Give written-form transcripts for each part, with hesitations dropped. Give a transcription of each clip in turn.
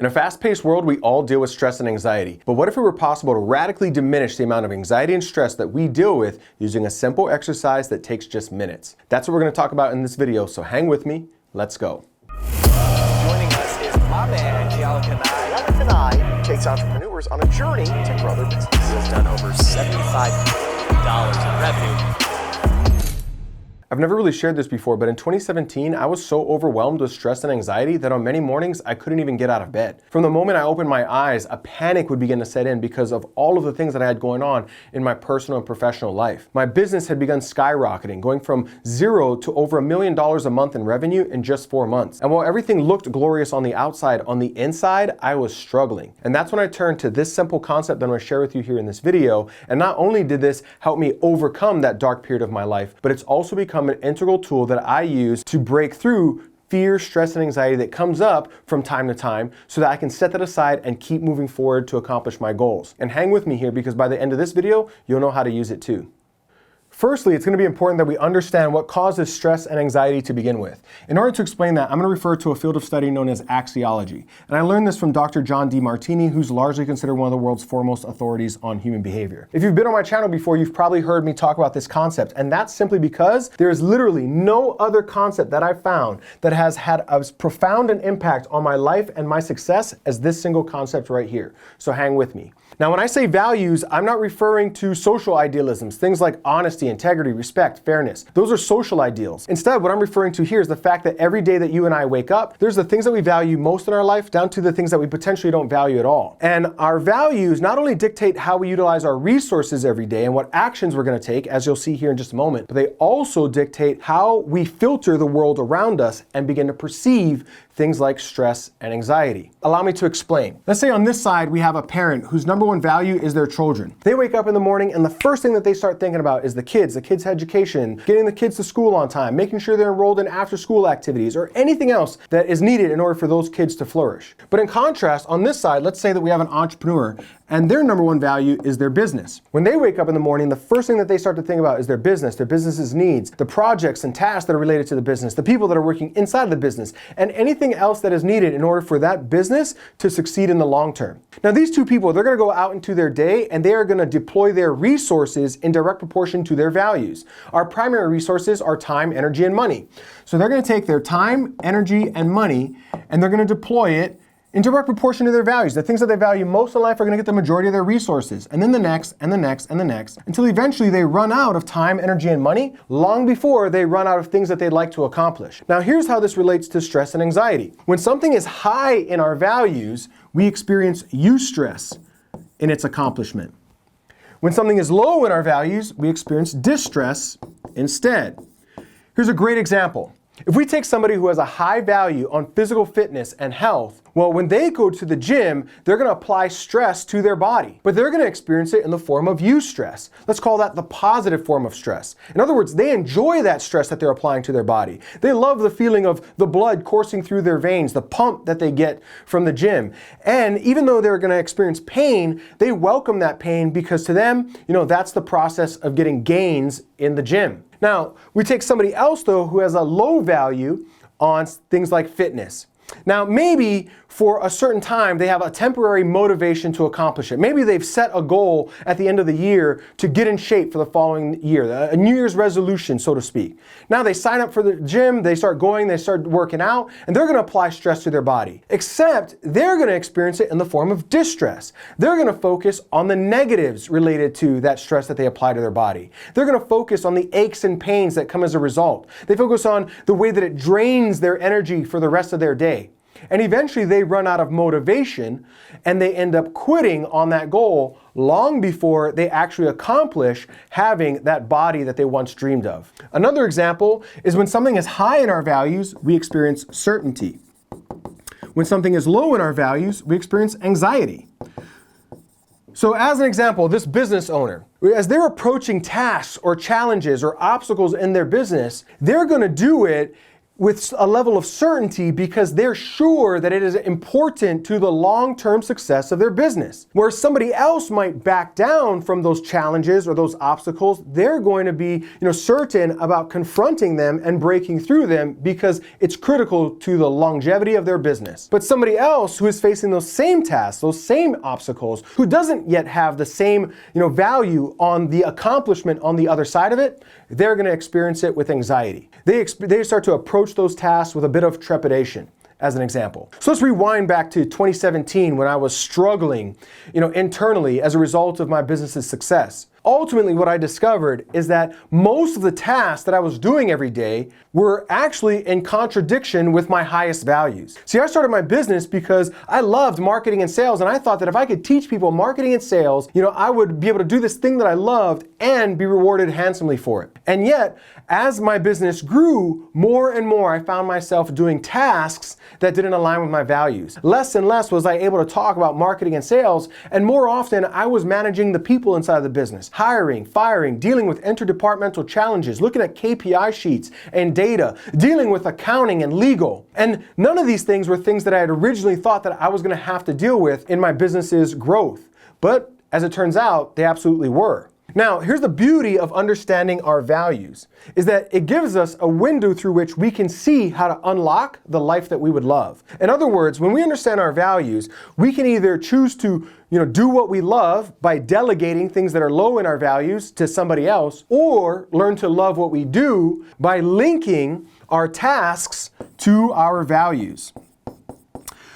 In a fast-paced world, we all deal with stress and anxiety. But what if it were possible to radically diminish the amount of anxiety and stress that we deal with using a simple exercise that takes just minutes? That's what we're going to talk about in this video, so hang with me. Let's go. Joining us is my man, Keala Kanae. Keala Kanae takes entrepreneurs on a journey to grow their business. He has done over $75 million in revenue. I've never really shared this before, but in 2017, I was so overwhelmed with stress and anxiety that on many mornings, I couldn't even get out of bed. From the moment I opened my eyes, a panic would begin to set in because of all of the things that I had going on in my personal and professional life. My business had begun skyrocketing, going from zero to over $1 million a month in revenue in just 4 months. And while everything looked glorious on the outside, on the inside, I was struggling. And that's when I turned to this simple concept that I'm going to share with you here in this video. And not only did this help me overcome that dark period of my life, but it's also become an integral tool that I use to break through fear, stress, and anxiety that comes up from time to time so that I can set that aside and keep moving forward to accomplish my goals. And hang with me here because by the end of this video, you'll know how to use it too. Firstly, it's going to be important that we understand what causes stress and anxiety to begin with. In order to explain that, I'm going to refer to a field of study known as axiology. And I learned this from Dr. John Demartini, who's largely considered one of the world's foremost authorities on human behavior. If you've been on my channel before, you've probably heard me talk about this concept. And that's simply because there is literally no other concept that I've found that has had as profound an impact on my life and my success as this single concept right here. So hang with me. Now, when I say values, I'm not referring to social idealisms, things like honesty, integrity, respect, fairness. Those are social ideals. Instead, what I'm referring to here is the fact that every day that you and I wake up, there's the things that we value most in our life down to the things that we potentially don't value at all. And our values not only dictate how we utilize our resources every day and what actions we're going to take, as you'll see here in just a moment, but they also dictate how we filter the world around us and begin to perceive things like stress and anxiety. Allow me to explain. Let's say on this side, we have a parent whose number one value is their children. They wake up in the morning and the first thing that they start thinking about is the kids' education, getting the kids to school on time, making sure they're enrolled in after-school activities or anything else that is needed in order for those kids to flourish. But in contrast, on this side, let's say that we have an entrepreneur and their number one value is their business. When they wake up in the morning, the first thing that they start to think about is their business's needs, the projects and tasks that are related to the business, the people that are working inside of the business, and anything else that is needed in order for that business to succeed in the long term. Now, these two people, they're gonna go out into their day and they are gonna deploy their resources in direct proportion to their values. Our primary resources are time, energy, and money. So they're gonna take their time, energy, and money, and they're gonna deploy it in direct proportion to their values. The things that they value most in life are going to get the majority of their resources, and then the next, and the next, and the next, until eventually they run out of time, energy, and money long before they run out of things that they'd like to accomplish. Now, here's how this relates to stress and anxiety. When something is high in our values, we experience eustress in its accomplishment. When something is low in our values, we experience distress instead. Here's a great example. If we take somebody who has a high value on physical fitness and health, well, when they go to the gym, they're going to apply stress to their body, but they're going to experience it in the form of eustress. Let's call that the positive form of stress. In other words, they enjoy that stress that they're applying to their body. They love the feeling of the blood coursing through their veins, the pump that they get from the gym. And even though they're going to experience pain, they welcome that pain because to them, that's the process of getting gains in the gym. Now, we take somebody else, though, who has a low value on things like fitness. Now, maybe for a certain time, they have a temporary motivation to accomplish it. Maybe they've set a goal at the end of the year to get in shape for the following year, a New Year's resolution, so to speak. Now they sign up for the gym, they start going, they start working out, and they're going to apply stress to their body. Except they're going to experience it in the form of distress. They're going to focus on the negatives related to that stress that they apply to their body. They're going to focus on the aches and pains that come as a result. They focus on the way that it drains their energy for the rest of their day. And eventually they run out of motivation and they end up quitting on that goal long before they actually accomplish having that body that they once dreamed of. Another example is when something is high in our values, we experience certainty. When something is low in our values, we experience anxiety. So as an example, this business owner, as they're approaching tasks or challenges or obstacles in their business, they're going to do it with a level of certainty because they're sure that it is important to the long-term success of their business. Where somebody else might back down from those challenges or those obstacles, they're going to be, certain about confronting them and breaking through them because it's critical to the longevity of their business. But somebody else who is facing those same tasks, those same obstacles, who doesn't yet have the same, value on the accomplishment on the other side of it, they're going to experience it with anxiety. They start to approach those tasks with a bit of trepidation, as an example. So let's rewind back to 2017 when I was struggling, internally as a result of my business's success. Ultimately, what I discovered is that most of the tasks that I was doing every day were actually in contradiction with my highest values. See, I started my business because I loved marketing and sales, and I thought that if I could teach people marketing and sales, I would be able to do this thing that I loved and be rewarded handsomely for it. And yet, as my business grew, more and more I found myself doing tasks that didn't align with my values. Less and less was I able to talk about marketing and sales, and more often I was managing the people inside the business. Hiring, firing, dealing with interdepartmental challenges, looking at KPI sheets and data, dealing with accounting and legal. And none of these things were things that I had originally thought that I was going to have to deal with in my business's growth. But as it turns out, they absolutely were. Now, here's the beauty of understanding our values, is that it gives us a window through which we can see how to unlock the life that we would love. In other words, when we understand our values, we can either choose to, do what we love by delegating things that are low in our values to somebody else, or learn to love what we do by linking our tasks to our values.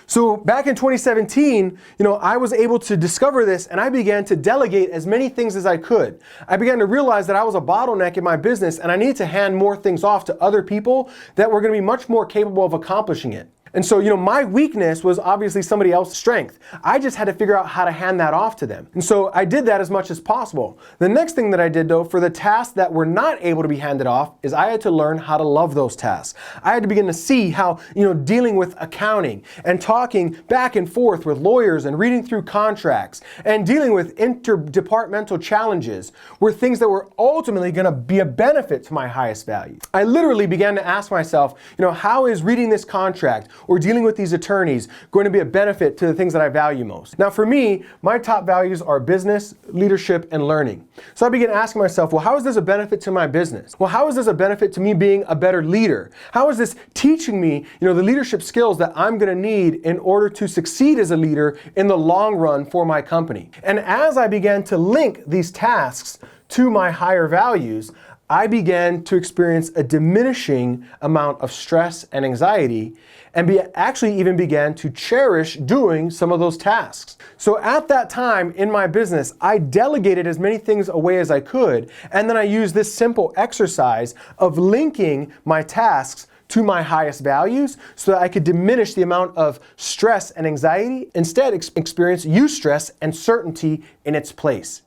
So back in 2017, I was able to discover this, and I began to delegate as many things as I could. I began to realize that I was a bottleneck in my business, and I needed to hand more things off to other people that were going to be much more capable of accomplishing it. And so, my weakness was obviously somebody else's strength. I just had to figure out how to hand that off to them. And so I did that as much as possible. The next thing that I did, though, for the tasks that were not able to be handed off, is I had to learn how to love those tasks. I had to begin to see how, dealing with accounting and talking back and forth with lawyers and reading through contracts and dealing with interdepartmental challenges were things that were ultimately going to be a benefit to my highest value. I literally began to ask myself, how is reading this contract or dealing with these attorneys going to be a benefit to the things that I value most? Now for me, my top values are business, leadership, and learning. So I began asking myself, well, how is this a benefit to my business? Well, how is this a benefit to me being a better leader? How is this teaching me, the leadership skills that I'm going to need in order to succeed as a leader in the long run for my company? And as I began to link these tasks to my higher values, I began to experience a diminishing amount of stress and anxiety, and actually even began to cherish doing some of those tasks. So at that time in my business, I delegated as many things away as I could, and then I used this simple exercise of linking my tasks to my highest values so that I could diminish the amount of stress and anxiety, instead experience eustress and certainty in its place.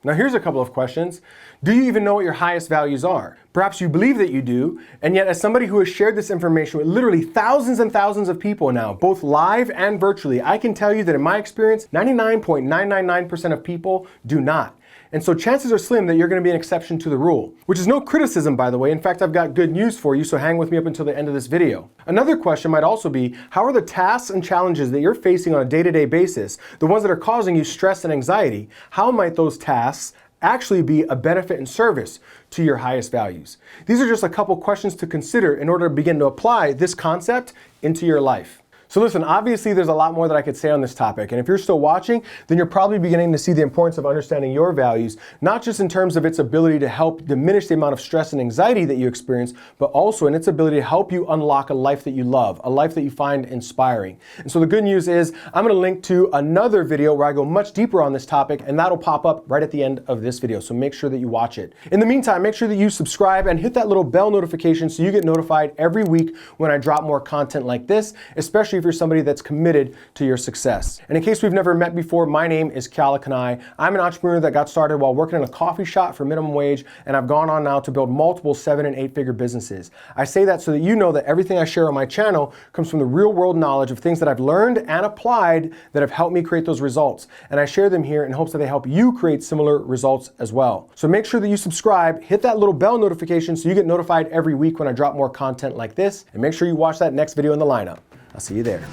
Now here's a couple of questions. Do you even know what your highest values are? Perhaps you believe that you do, and yet as somebody who has shared this information with literally thousands and thousands of people now, both live and virtually, I can tell you that in my experience, 99.999% of people do not. And so chances are slim that you're going to be an exception to the rule, which is no criticism, by the way. In fact, I've got good news for you, so hang with me up until the end of this video. Another question might also be, how are the tasks and challenges that you're facing on a day-to-day basis, the ones that are causing you stress and anxiety, how might those tasks actually be a benefit and service to your highest values? These are just a couple questions to consider in order to begin to apply this concept into your life. So listen, obviously there's a lot more that I could say on this topic, and if you're still watching, then you're probably beginning to see the importance of understanding your values, not just in terms of its ability to help diminish the amount of stress and anxiety that you experience, but also in its ability to help you unlock a life that you love, a life that you find inspiring. And so the good news is I'm going to link to another video where I go much deeper on this topic, and that'll pop up right at the end of this video, so make sure that you watch it. In the meantime, make sure that you subscribe and hit that little bell notification so you get notified every week when I drop more content like this, especially especially if you're somebody that's committed to your success. And in case we've never met before, my name is Keala Kanae. I'm an entrepreneur that got started while working in a coffee shop for minimum wage, and I've gone on now to build multiple 7- and 8-figure businesses. I say that so that you know that everything I share on my channel comes from the real world knowledge of things that I've learned and applied that have helped me create those results. And I share them here in hopes that they help you create similar results as well. So make sure that you subscribe, hit that little bell notification so you get notified every week when I drop more content like this, and make sure you watch that next video in the lineup. I'll see you there.